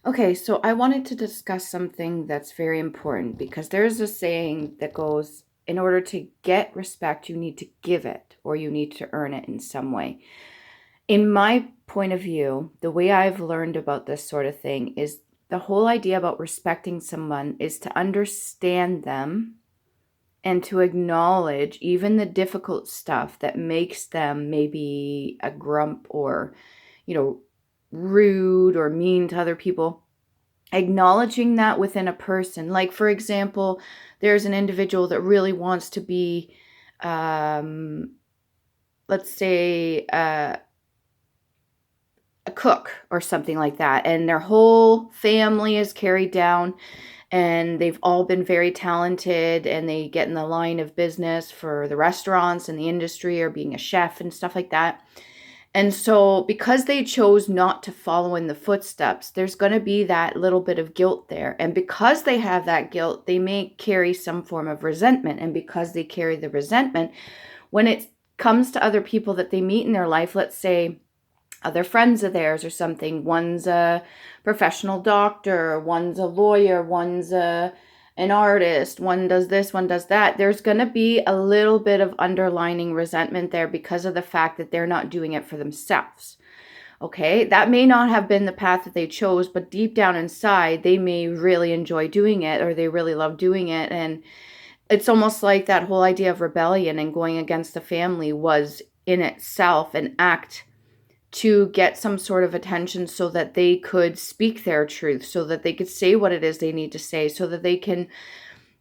Okay, so I wanted to discuss something that's very important because there's a saying that goes, in order to get respect, you need to give it or you need to earn it in some way. In my point of view, the way I've learned about this sort of thing is the whole idea about respecting someone is to understand them and to acknowledge even the difficult stuff that makes them maybe a grump or, you know, rude or mean to other people. Acknowledging that within a person. Like, for example, there's an individual that really wants to be, um, let's say, a cook or something like that, and their whole family is carried down and they've all been very talented and they get in the line of business for the restaurants and the industry or being a chef and stuff like that. And so, because they chose not to follow in the footsteps, there's going to be that little bit of guilt there. And because they have that guilt, they may carry some form of resentment. And because they carry the resentment, when it comes to other people that they meet in their life, let's say other friends of theirs or something, one's a professional doctor, one's a lawyer, one's an artist, one does this, one does that, there's going to be a little bit of underlining resentment there because of the fact that they're not doing it for themselves. Okay, that may not have been the path that they chose, but deep down inside, they may really enjoy doing it or they really love doing it. And it's almost like that whole idea of rebellion and going against the family was in itself an act to get some sort of attention so that they could speak their truth, so that they could say what it is they need to say, so that they can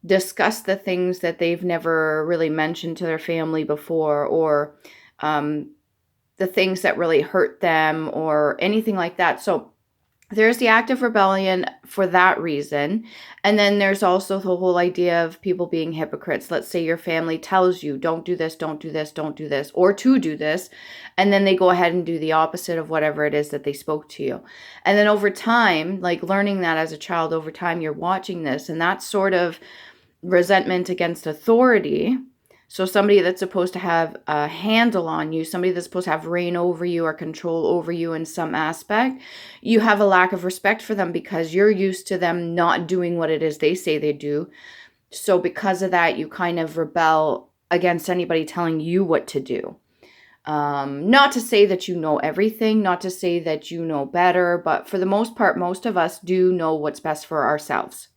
discuss the things that they've never really mentioned to their family before, or the things that really hurt them or anything like that. So there's the act of rebellion for that reason. And then there's also the whole idea of people being hypocrites. Let's say your family tells you, don't do this, don't do this, don't do this, or to do this. And then they go ahead and do the opposite of whatever it is that they spoke to you. And then over time, like learning that as a child, over time, you're watching this, and that sort of resentment against authority. So somebody that's supposed to have a handle on you, somebody that's supposed to have reign over you or control over you in some aspect, you have a lack of respect for them because you're used to them not doing what it is they say they do. So because of that, you kind of rebel against anybody telling you what to do. Not to say that you know everything, not to say that you know better, but for the most part, most of us do know what's best for ourselves.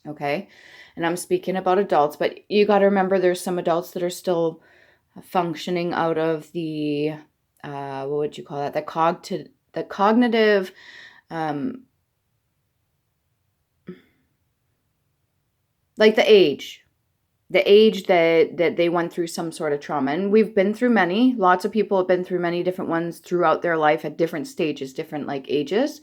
Okay? And I'm speaking about adults, but you got to remember there's some adults that are still functioning out of the what would you call that? The cognitive like the age that they went through some sort of trauma. And we've been through many. Lots of people have been through many different ones throughout their life at different stages, different like ages.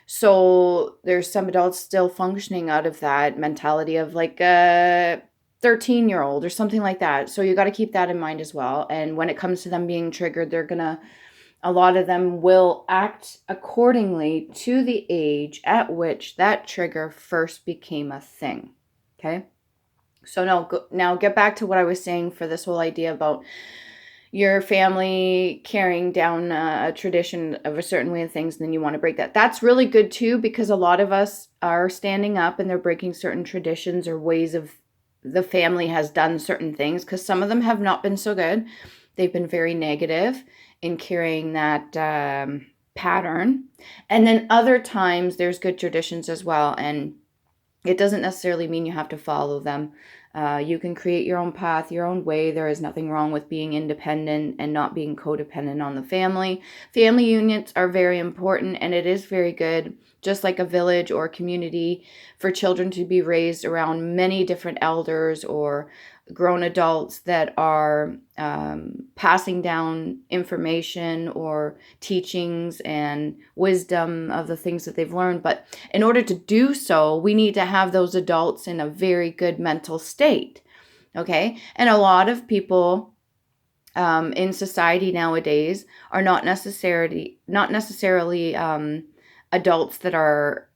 So there's some adults still functioning out of that mentality of like a 13-year-old or something like that. So you got to keep that in mind as well. And when it comes to them being triggered, a lot of them will act accordingly to the age at which that trigger first became a thing. Okay. So now get back to what I was saying for this whole idea about your family carrying down a tradition of a certain way of things, and then you want to break that. That's really good too, because a lot of us are standing up and they're breaking certain traditions or ways of the family has done certain things, because some of them have not been so good. They've been very negative in carrying that pattern. And then other times there's good traditions as well. And it doesn't necessarily mean you have to follow them. You can create your own path, your own way. There is nothing wrong with being independent and not being codependent on the family. Family units are very important, and it is very good, just like a village or community, for children to be raised around many different elders or grown adults that are passing down information or teachings and wisdom of the things that they've learned. But in order to do so, we need to have those adults in a very good mental state. Okay. And a lot of people in society nowadays are not necessarily adults that are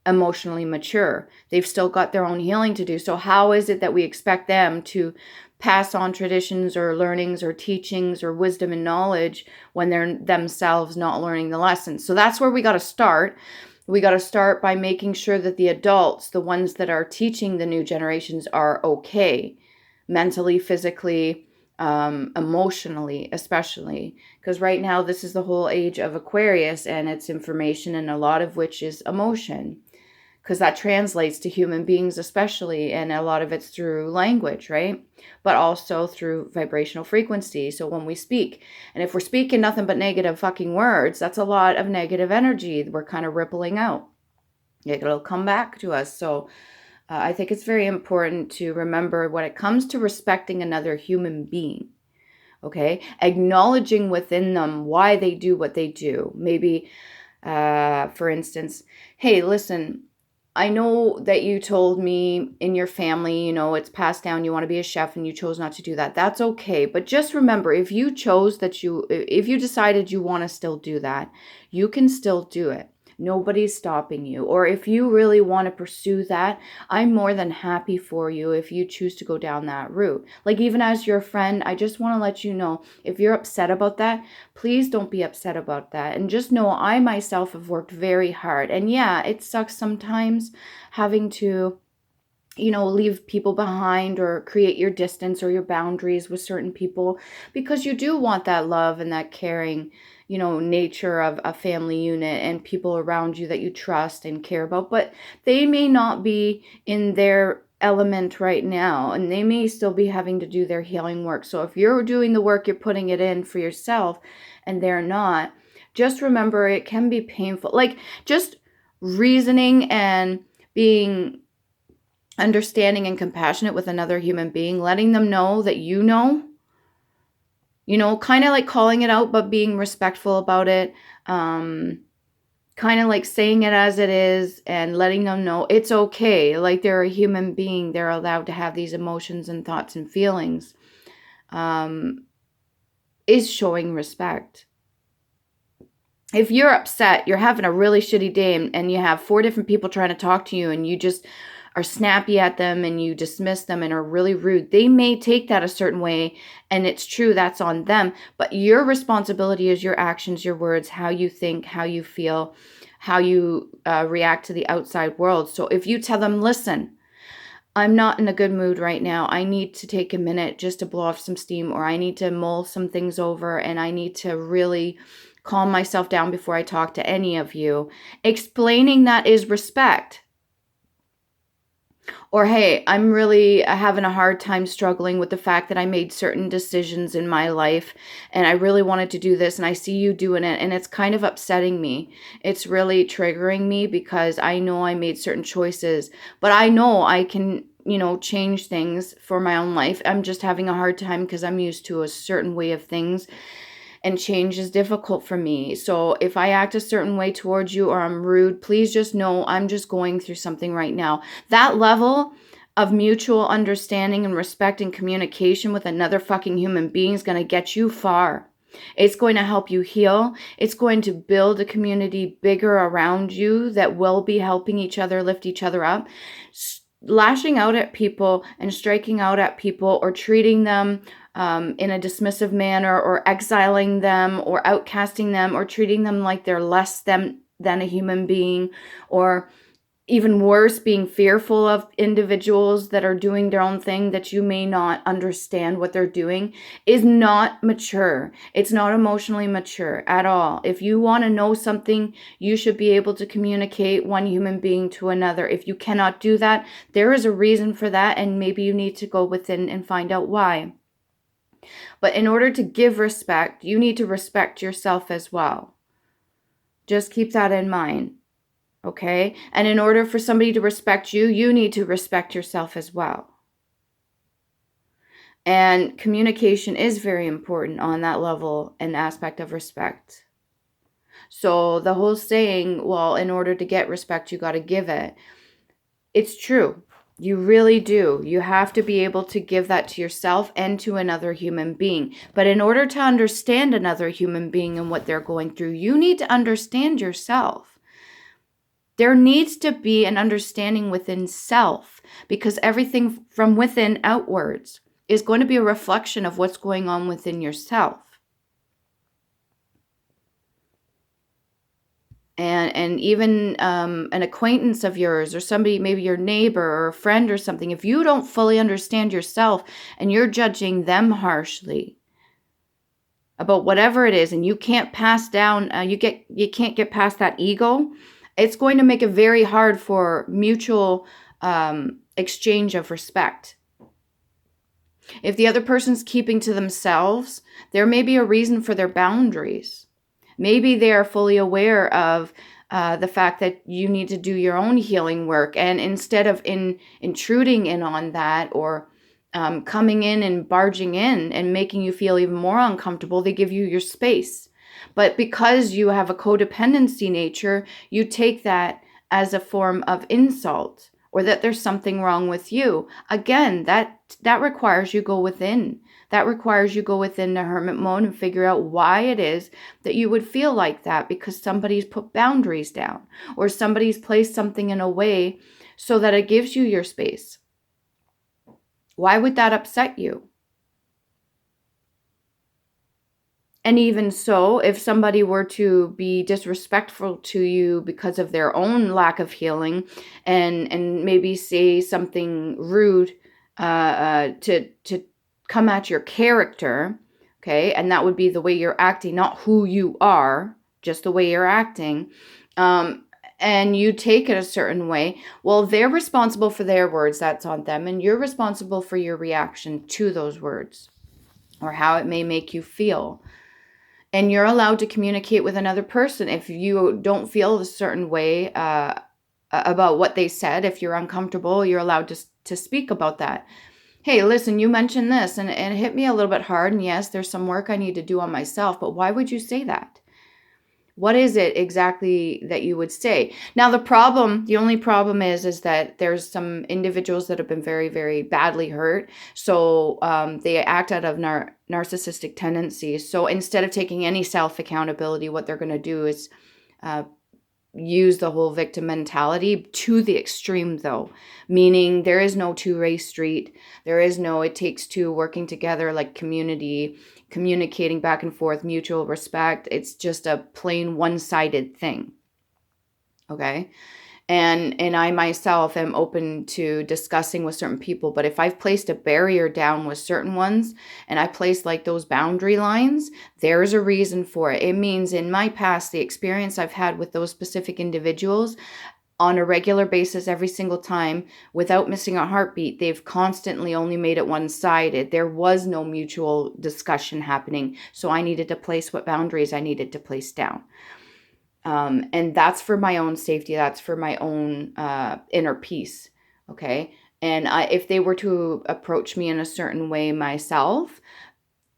emotionally mature. They've still got their own healing to do. So how is it that we expect them to pass on traditions or learnings or teachings or wisdom and knowledge when they're themselves not learning the lessons? So that's where we got to start. We got to start by making sure that the adults, the ones that are teaching the new generations, are okay, mentally, physically, emotionally, especially. Because right now, this is the whole age of Aquarius, and it's information, and a lot of which is emotion. Because that translates to human beings especially, and a lot of it's through language, right? But also through vibrational frequency. So when we speak, and if we're speaking nothing but negative fucking words, that's a lot of negative energy we're kind of rippling out. It'll come back to us. So I think it's very important to remember when it comes to respecting another human being, okay, acknowledging within them why they do what they do. Maybe, for instance, hey, listen, I know that you told me in your family, it's passed down, you want to be a chef and you chose not to do that. That's okay. But just remember, if you decided you want to still do that, you can still do it. Nobody's stopping you. Or if you really want to pursue that, I'm more than happy for you if you choose to go down that route. Like, even as your friend, I just want to let you know, if you're upset about that, please don't be upset about that. And just know I myself have worked very hard. And yeah, it sucks sometimes having to leave people behind or create your distance or your boundaries with certain people, because you do want that love and that caring, nature of a family unit and people around you that you trust and care about, but they may not be in their element right now, and they may still be having to do their healing work. So if you're doing the work, you're putting it in for yourself and they're not, just remember it can be painful. Like, just reasoning and being understanding and compassionate with another human being, letting them know that kind of like calling it out, but being respectful about it, kind of like saying it as it is and letting them know it's okay. Like, they're a human being. They're allowed to have these emotions and thoughts and feelings, is showing respect. If you're upset, you're having a really shitty day, and you have 4 different people trying to talk to you, and you just are snappy at them and you dismiss them and are really rude, they may take that a certain way, and it's true, that's on them. But your responsibility is your actions, your words, how you think, how you feel, how you react to the outside world. So if you tell them, listen, I'm not in a good mood right now, I need to take a minute just to blow off some steam, or I need to mull some things over, and I need to really calm myself down before I talk to any of you. Explaining that is respect. Or, hey, I'm really having a hard time struggling with the fact that I made certain decisions in my life and I really wanted to do this and I see you doing it and it's kind of upsetting me. It's really triggering me because I know I made certain choices, but I know I can, change things for my own life. I'm just having a hard time because I'm used to a certain way of things. And change is difficult for me. So if I act a certain way towards you or I'm rude, please just know I'm just going through something right now. That level of mutual understanding and respect and communication with another fucking human being is going to get you far. It's going to help you heal. It's going to build a community bigger around you that will be helping each other, lift each other up. Lashing out at people and striking out at people or treating them in a dismissive manner, or exiling them or outcasting them, or treating them like they're less than a human being, or even worse, being fearful of individuals that are doing their own thing that you may not understand what they're doing, is not mature. It's not emotionally mature at all. If you want to know something, you should be able to communicate one human being to another. If you cannot do that, there is a reason for that, and maybe you need to go within and find out why. But in order to give respect, you need to respect yourself as well. Just keep that in mind. Okay? And in order for somebody to respect you, you need to respect yourself as well. And communication is very important on that level and aspect of respect. So the whole saying, well, in order to get respect, you got to give it. It's true. You really do. You have to be able to give that to yourself and to another human being. But in order to understand another human being and what they're going through, you need to understand yourself. There needs to be an understanding within self, because everything from within outwards is going to be a reflection of what's going on within yourself. and even an acquaintance of yours or somebody, maybe your neighbor or a friend or something, if you don't fully understand yourself and you're judging them harshly about whatever it is, and you can't pass down, you can't get past that ego, it's going to make it very hard for mutual exchange of respect. If the other person's keeping to themselves, there may be a reason for their boundaries. Maybe they are fully aware of the fact that you need to do your own healing work. And instead of intruding in on that, or coming in and barging in and making you feel even more uncomfortable, they give you your space. But because you have a codependency nature, you take that as a form of insult, or that there's something wrong with you. Again, that requires you go within. That requires you go within the hermit mode and figure out why it is that you would feel like that, because somebody's put boundaries down, or somebody's placed something in a way so that it gives you your space. Why would that upset you? And even so, if somebody were to be disrespectful to you because of their own lack of healing, and maybe say something rude to come at your character, okay, and that would be the way you're acting, not who you are, just the way you're acting, and you take it a certain way, well, they're responsible for their words, that's on them, and you're responsible for your reaction to those words, or how it may make you feel. And you're allowed to communicate with another person. If you don't feel a certain way about what they said, if you're uncomfortable, you're allowed to speak about that. Hey, listen, you mentioned this and it hit me a little bit hard. And yes, there's some work I need to do on myself. But why would you say that? What is it exactly that you would say? Now, the only problem is that there's some individuals that have been very, very badly hurt. So they act out of narcissistic tendencies. So instead of taking any self-accountability, what they're going to do is use the whole victim mentality to the extreme, though, meaning there is no two-way street. There is no, it takes two working together like community, communicating back and forth, mutual respect. It's just a plain one-sided thing. Okay. And I myself am open to discussing with certain people, but if I've placed a barrier down with certain ones, and I place like those boundary lines, there's a reason for it. It means in my past, the experience I've had with those specific individuals on a regular basis, every single time, without missing a heartbeat, they've constantly only made it one-sided. There was no mutual discussion happening. So I needed to place what boundaries I needed to place down. And that's for my own safety. That's for my own inner peace. Okay. And if they were to approach me in a certain way myself,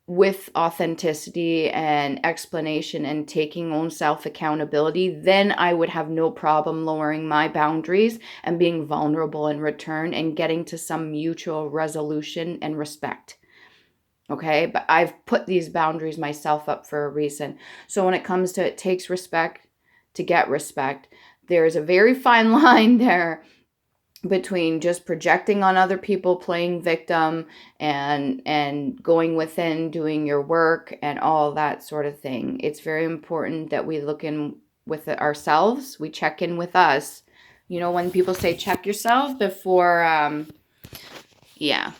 with authenticity and explanation and taking own self-accountability, then I would have no problem lowering my boundaries and being vulnerable in return and getting to some mutual resolution and respect. Okay. But I've put these boundaries myself up for a reason. So when it comes to it takes respect to get respect, there's a very fine line there between just projecting on other people, playing victim, and going within, doing your work and all that sort of thing. It's very important that we look in with ourselves. We check in with us. You know, when people say check yourself before, yeah,